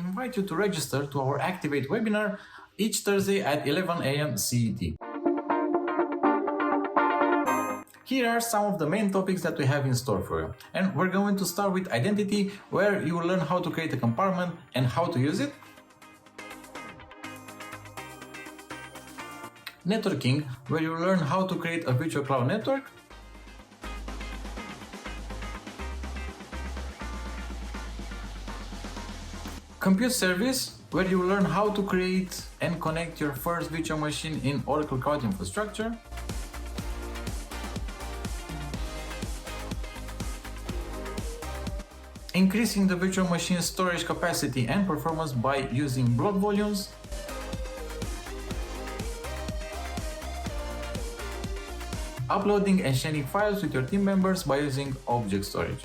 invite you to register to our Activate webinar each Thursday at 11 a.m. CET. Here are some of the main topics that we have in store for you. And we're going to start with identity, where you will learn how to create a compartment and how to use it. Networking, where you learn how to create a virtual cloud network. Compute service, where you learn how to create and connect your first virtual machine in Oracle Cloud Infrastructure. Increasing the virtual machine storage capacity and performance by using block volumes. Uploading and sharing files with your team members by using object storage.